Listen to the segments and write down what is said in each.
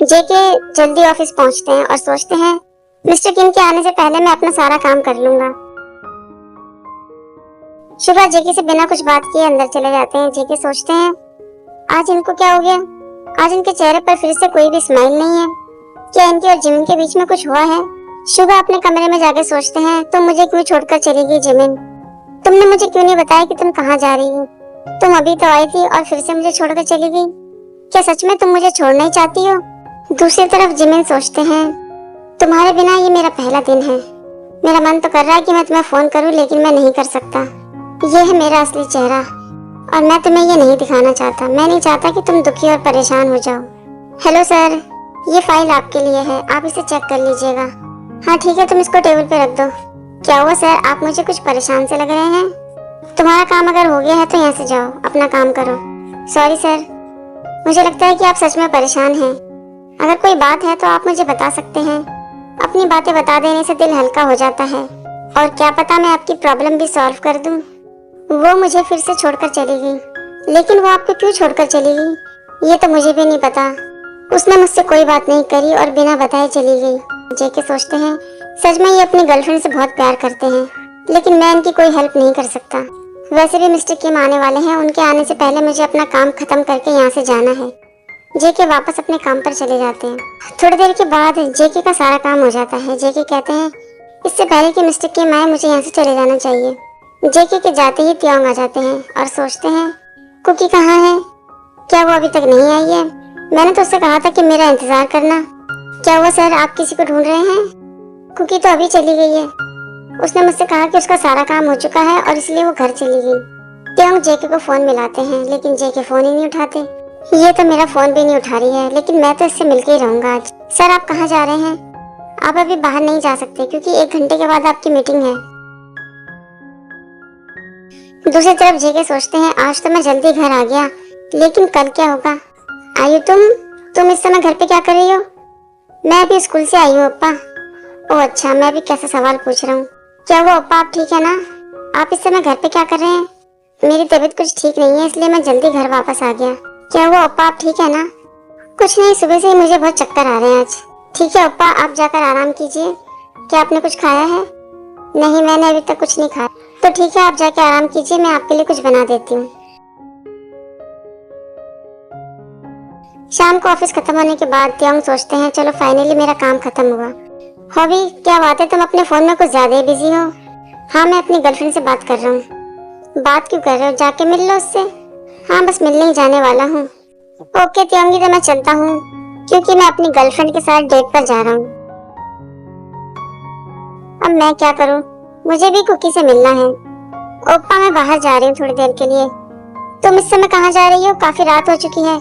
जेके जल्दी ऑफिस पहुंचते हैं और सोचते हैं मिस्टर किम के आने से पहले मैं अपना सारा काम कर लूंगा। शुभा जेके से बिना कुछ बात किए अंदर चले जाते हैं। जेके सोचते हैं आज इनको क्या हो गया, आज इनके चेहरे पर फिर से कोई भी स्माइल नहीं है। क्या इनके और जिमिन के बीच में कुछ हुआ है? शुभा अपने कमरे में जाके सोचते हैं तुम मुझे क्यों छोड़कर चली गई जिमिन? तुमने मुझे क्यों नहीं बताया कि तुम कहाँ जा रही हो? तुम अभी तो आई थी और फिर से मुझे छोड़कर चली गई। क्या सच में तुम मुझे छोड़ना ही चाहती हो? दूसरी तरफ जिमिन सोचते हैं तुम्हारे बिना ये मेरा पहला दिन है। मेरा मन तो कर रहा है कि मैं तुम्हें फोन करूं लेकिन मैं नहीं कर सकता। ये है मेरा असली चेहरा और मैं तुम्हें ये नहीं दिखाना चाहता। मैं नहीं चाहता कि तुम दुखी और परेशान हो जाओ। हेलो सर, ये फाइल आपके लिए है, आप इसे चेक कर लीजिएगा। हाँ ठीक है, तुम इसको टेबल पे रख दो। क्या हुआ सर, आप मुझे कुछ परेशान से लग रहे हैं? तुम्हारा काम अगर हो गया है तो यहाँ से जाओ, अपना काम करो। सॉरी सर, मुझे लगता है कि आप सच में परेशान हैं। अगर कोई बात है तो आप मुझे बता सकते हैं। अपनी बातें बता देने से दिल हल्का हो जाता है और क्या पता मैं आपकी प्रॉब्लम भी सॉल्व कर दूं। वो मुझे फिर से छोड़कर चली गई, लेकिन वो आपको क्यों छोड़कर चली गई ये तो मुझे भी नहीं पता। उसने मुझसे कोई बात नहीं करी और बिना बताए चली गई। जेके सोचते हैं सच में ये अपनी गर्लफ्रेंड से बहुत प्यार करते हैं, लेकिन मैं इनकी कोई हेल्प नहीं कर सकता। वैसे भी मिस्टर किम आने वाले हैं, उनके आने से पहले मुझे अपना काम खत्म करके यहाँ से जाना है। जेके वापस अपने काम पर चले जाते हैं। थोड़ी देर के बाद जेके का सारा काम हो जाता है। जेके कहते हैं इससे पहले कि मिस्टर किम आए मुझे यहाँ से चले जाना चाहिए। जेके के जाते ही त्योंग आ जाते हैं और सोचते हैं कुकी कहाँ है? क्या वो अभी तक नहीं आई है? मैंने तो उससे कहा था कि मेरा इंतजार करना। क्या हुआ सर, आप किसी को ढूंढ रहे हैं? कुकी तो अभी चली गई है। उसने मुझसे कहा कि उसका सारा काम हो चुका है और इसलिए वो घर चली गई। त्योंग जेके को फोन मिलाते हैं लेकिन जेके फोन ही नहीं उठाते। ये तो मेरा फोन भी नहीं उठा रही है, लेकिन मैं तो इससे मिलके ही रहूंगा आज। सर आप कहाँ जा रहे हैं? आप अभी बाहर नहीं जा सकते क्योंकि 1 घंटे के बाद आपकी मीटिंग है। दूसरी तरफ जेके सोचते हैं आज तो मैं जल्दी घर आ गया, लेकिन कल क्या होगा? आयु तुम इस समय घर पे क्या कर रही हो? मैं अभी स्कूल से आई हूँ अप्पा। ओह अच्छा, मैं भी कैसा सवाल पूछ रहा हूँ। क्या हुआ अप्पा, आप ठीक है ना? आप इस समय घर पे क्या कर रहे हैं? मेरी तबीयत कुछ ठीक नहीं है इसलिए मैं जल्दी घर वापस आ गया। क्या हुआ अप्पा, आप ठीक है ना? कुछ नहीं, सुबह से ही मुझे बहुत चक्कर आ रहे हैं आज। ठीक है अप्पा, आप जाकर आराम कीजिए। क्या आपने कुछ खाया है? नहीं, मैंने अभी तक कुछ नहीं खाया। तो ठीक है, आप जाके आराम कीजिए, मैं आपके लिए कुछ बना देती हूँ। शाम को ऑफिस खत्म होने के बाद त्योंग सोचते हैं चलो फाइनली मेरा काम खत्म हुआ। हॉबी क्या बात है, तुम अपने फोन में कुछ ज्यादा ही बिजी हो। हाँ मैं अपनी गर्लफ्रेंड से बात कर रहा हूँ। बात क्यों कर रहे हो, जाके मिल लो उससे। हाँ बस मिलने ही जाने वाला हूँ। ओके त्योंगी, तो मैं चलता हूँ क्योंकि मैं अपनी गर्लफ्रेंड के साथ डेट पर जा रहा हूँ। अब मैं क्या करूँ, मुझे भी कुकी से मिलना है। ओप्पा मैं बाहर जा रही हूँ थोड़ी देर के लिए। तुम इस समय कहाँ जा रही हो? काफी रात हो चुकी है।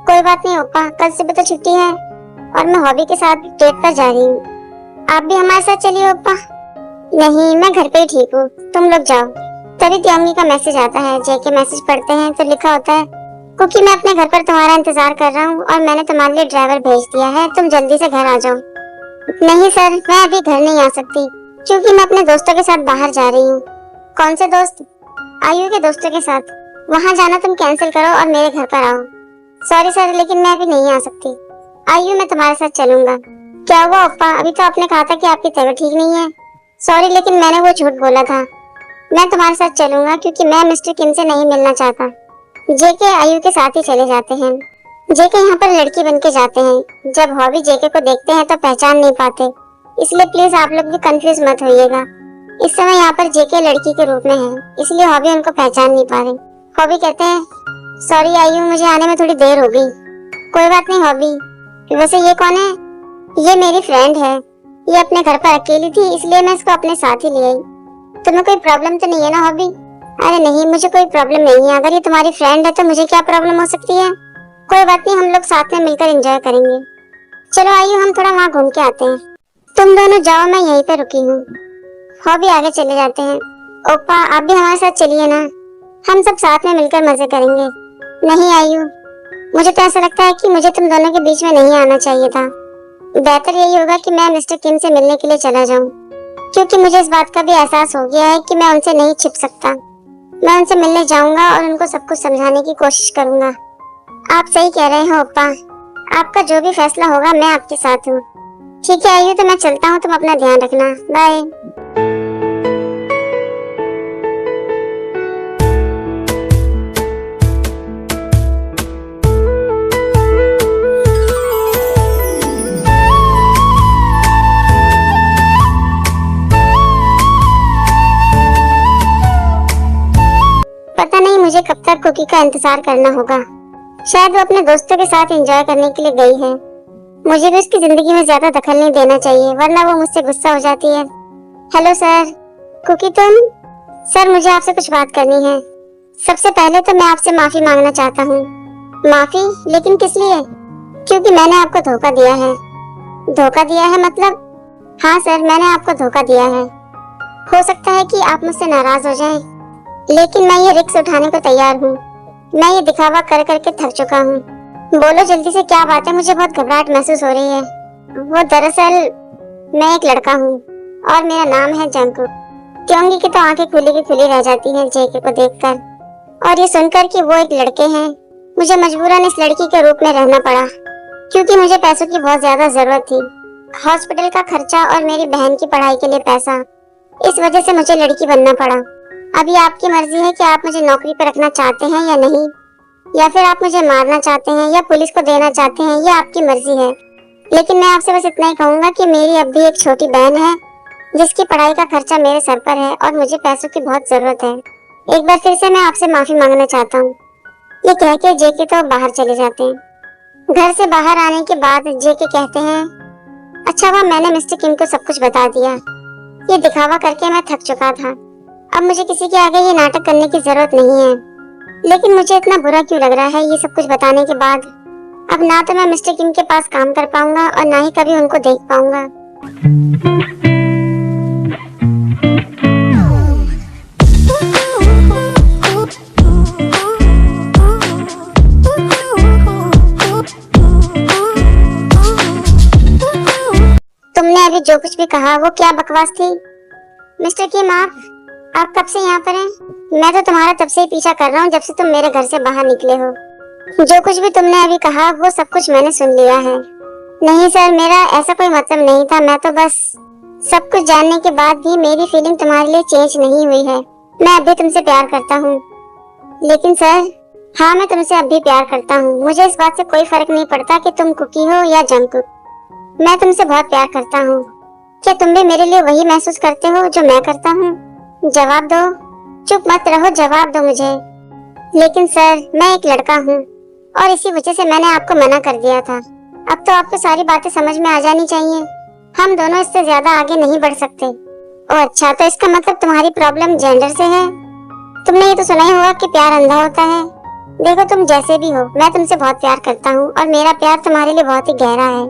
कोई बात नहीं ओप्पा, कल सुबह तो छुट्टी है और मैं हॉबी के साथ डेट पर जा रही हूँ। आप भी हमारे साथ चलिए ओप्पा। नहीं मैं घर पे ही ठीक हूँ, तुम लोग जाओ। तभी त्योंगी का मैसेज आता है। जेके मैसेज पढ़ते हैं तो लिखा होता है कुकी मैं अपने घर पर तुम्हारा इंतजार कर रहा हूँ और मैंने तुम्हारे लिए ड्राइवर भेज दिया है, तुम जल्दी से घर आ जाओ। नहीं सर, मैं अभी घर नहीं आ सकती क्योंकि मैं अपने दोस्तों के साथ बाहर जा रही हूँ। कौन से दोस्त? आयु के दोस्तों के साथ। वहाँ जाना तुम कैंसिल करो और मेरे घर पर आओ। सॉरी सर, लेकिन मैं अभी नहीं आ सकती। आयु मैं तुम्हारे साथ चलूंगा। क्या हुआ ओप्पा, अभी तो आपने कहा था कि आपकी तबीयत ठीक नहीं है। सॉरी लेकिन मैंने वो झूठ बोला था। मैं तुम्हारे साथ चलूंगा क्योंकि मैं मिस्टर किम से नहीं मिलना चाहता। जेके आयु के साथ ही चले जाते हैं। जेके यहाँ पर लड़की बन के जाते हैं। जब हॉबी जेके को देखते हैं तो पहचान नहीं पाते, इसलिए प्लीज आप लोग भी कंफ्यूज मत होइएगा। इस समय यहाँ पर जेके लड़की के रूप में है, इसलिए हॉबी उनको पहचान नहीं पा रही। हॉबी कहते हैं सॉरी आयु, मुझे आने में थोड़ी देर हो गई। कोई बात नहीं हॉबी, वैसे ये कौन है? ये मेरी फ्रेंड है। ये अपने घर पर अकेली थी इसलिए मैं इसको अपने साथ ही ले आई। तुम्हें कोई प्रॉब्लम तो नहीं है ना हॉबी? अरे नहीं, मुझे कोई प्रॉब्लम नहीं है। अगर ये तुम्हारी फ्रेंड है तो मुझे क्या प्रॉब्लम हो सकती है? कोई बात नहीं, हम लोग साथ में मिलकर एंजॉय करेंगे। चलो आइए हम थोड़ा वहाँ घूम के आते हैं। तुम दोनों जाओ, मैं यहीं पे रुकी हूँ। हॉबी आगे चले जाते हैं। ओप्पा आप भी हमारे साथ चलिए ना, हम सब साथ में मिलकर मजे करेंगे। नहीं आयु, मुझे तो ऐसा लगता है कि मुझे तुम दोनों के बीच में नहीं आना चाहिए था। बेहतर यही होगा कि मैं मिस्टर किम से मिलने के लिए चला जाऊँ, क्योंकि मुझे इस बात का भी एहसास हो गया है कि मैं उनसे नहीं छिप सकता। मैं उनसे मिलने जाऊंगा और उनको सब कुछ समझाने की कोशिश करूंगा। आप सही कह रहे हो ओप्पा, आपका जो भी फैसला होगा मैं आपके साथ हूँ। ठीक है आयु, तो मैं चलता हूँ, तुम अपना ध्यान रखना, बाय। पता नहीं मुझे कब तक कुकी का इंतजार करना होगा। शायद वो अपने दोस्तों के साथ एंजॉय करने के लिए गई है। मुझे भी उसकी जिंदगी में ज्यादा दखल नहीं देना चाहिए, वरना वो मुझसे गुस्सा हो जाती है। Hello sir. कुकी तुम? सर मुझे आपसे कुछ बात करनी है। सबसे पहले तो मैं आपसे माफी मांगना चाहता हूँ। माफी? लेकिन किस लिए? क्योंकि मैंने आपको धोखा दिया है। धोखा दिया है मतलब? हाँ सर, मैंने आपको धोखा दिया है। हो सकता है कि आप मुझसे नाराज हो जाएं, लेकिन मैं ये रिस्क उठाने को तैयार हूँ। मैं ये दिखावा कर करके थक चुका हूँ। बोलो जल्दी से, क्या बात है? मुझे बहुत घबराहट महसूस हो रही है। वो दरअसल मैं एक लड़का हूँ और मेरा नाम है जंकु। क्योंकि की तो आंखें खुली की खुली रह जाती हैं जेके को देखकर, और ये सुनकर कि वो एक लड़के हैं। मुझे मजबूरन इस लड़की के रूप में रहना पड़ा, क्योंकि मुझे पैसों की बहुत ज्यादा जरूरत थी। हॉस्पिटल का खर्चा और मेरी बहन की पढ़ाई के लिए पैसा, इस वजह से मुझे लड़की बनना पड़ा। अभी आपकी मर्जी है कि आप मुझे नौकरी पर रखना चाहते हैं या नहीं, या फिर आप मुझे मारना चाहते हैं या पुलिस को देना चाहते हैं, ये आपकी मर्जी है। लेकिन मैं आपसे बस इतना ही कहूंगा कि मेरी अब भी एक छोटी बहन है जिसकी पढ़ाई का खर्चा मेरे सर पर है और मुझे पैसों की बहुत जरूरत है। एक बार फिर से मैं आपसे माफी मांगना चाहता हूँ। ये कह के जेके तो बाहर चले जाते हैं। घर से बाहर आने के बाद जेके कहते हैं, अच्छा हुआ मैंने मिस्टर किम को सब कुछ बता दिया। ये दिखावा करके मैं थक चुका था। अब मुझे किसी के आगे ये नाटक करने की जरूरत नहीं है। लेकिन मुझे इतना बुरा क्यों लग रहा है ये सब कुछ बताने के बाद? अब ना तो मैं मिस्टर किम के पास काम कर पाऊंगा और ना ही कभी उनको देख पाऊंगा। तुमने अभी जो कुछ भी कहा वो क्या बकवास थी? मिस्टर किम आप कब से यहाँ पर हैं? मैं तो तुम्हारा तब से ही पीछा कर रहा हूँ जब से तुम मेरे घर से बाहर निकले हो। जो कुछ भी तुमने अभी कहा वो सब कुछ मैंने सुन लिया है। नहीं सर, मेरा ऐसा कोई मतलब नहीं था। मैं तो बस सब कुछ जानने के बाद भी मेरी फीलिंग तुम्हारे लिए चेंज नहीं हुई है। मैं अब भी तुमसे प्यार करता हूँ। लेकिन सर, हाँ मैं तुमसे अब भी प्यार करता हूँ। मुझे इस बात से कोई फर्क नहीं पड़ता कि तुम कुकी हो या जंकुक। मैं तुमसे बहुत प्यार करता हूँ। क्या तुम भी मेरे लिए वही महसूस करते हो जो मैं करता हूँ? जवाब दो, चुप मत रहो, जवाब दो मुझे। लेकिन सर, मैं एक लड़का हूँ और इसी वजह से मैंने आपको मना कर दिया था। अब तो आपको सारी बातें समझ में आ जानी चाहिए। हम दोनों इससे ज्यादा आगे नहीं बढ़ सकते। ओह अच्छा, तो इसका मतलब तुम्हारी प्रॉब्लम जेंडर से है। तुमने ये तो सुना ही होगा कि प्यार अंधा होता है। देखो तुम जैसे भी हो, मैं तुमसे बहुत प्यार करता हूँ और मेरा प्यार तुम्हारे लिए बहुत ही गहरा है।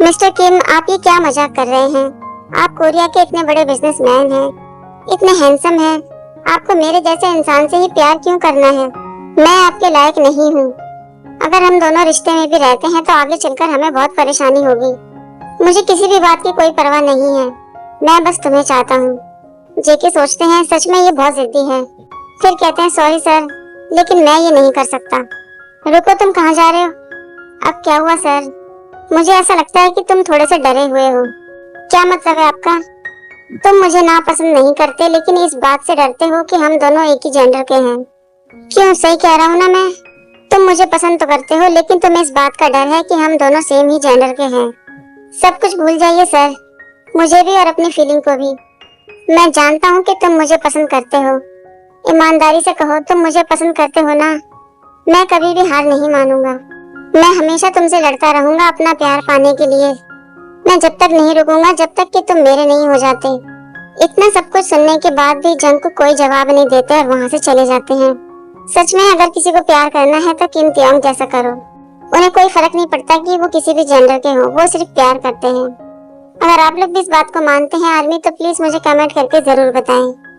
मिस्टर किम, आप ये क्या मजाक कर रहे हैं? आप कोरिया के इतने बड़े बिजनेसमैन हैं, इतने हैंडसम हैं। आपको मेरे जैसे इंसान से ही प्यार क्यों करना है? मैं आपके लायक नहीं हूँ। अगर हम दोनों रिश्ते में भी रहते हैं तो आगे चलकर हमें बहुत परेशानी होगी। मुझे किसी भी बात की कोई परवाह नहीं है। मैं बस तुम्हें चाहता हूँ। जेके सोचते हैं सच में ये बहुत जिद्दी है। फिर कहते हैं सॉरी सर, लेकिन मैं ये नहीं कर सकता। रुको, तुम कहाँ जा रहे हो? अब क्या हुआ सर? मुझे ऐसा लगता है कि तुम थोड़े से डरे हुए हो। क्या मतलब है आपका? तुम मुझे नापसंद नहीं करते, लेकिन इस बात से डरते हो कि हम दोनों एक ही जेंडर के हैं। क्यों, सही कह रहा हूँ ना मैं? तुम मुझे पसंद तो करते हो, लेकिन तुम्हें इस बात का डर है कि हम दोनों सेम ही जेंडर के हैं। सब कुछ भूल जाइए सर, मुझे भी और अपनी फीलिंग को भी। मैं जानता हूँ कि तुम मुझे पसंद करते हो। ईमानदारी से कहो, तुम मुझे पसंद करते हो ना? मैं कभी भी हार नहीं मानूंगा। मैं हमेशा तुमसे लड़ता रहूंगा अपना प्यार पाने के लिए। मैं जब तक नहीं रुकूंगा जब तक कि तुम मेरे नहीं हो जाते। इतना सब कुछ सुनने के बाद भी जंग को कोई जवाब नहीं देते और वहाँ से चले जाते हैं। सच में अगर किसी को प्यार करना है तो किम तियोंग जैसा करो। उन्हें कोई फर्क नहीं पड़ता कि वो किसी भी जेंडर के हो, वो सिर्फ प्यार करते हैं। अगर आप लोग भी इस बात को मानते हैं आर्मी, तो प्लीज मुझे कमेंट करके जरूर बताएं।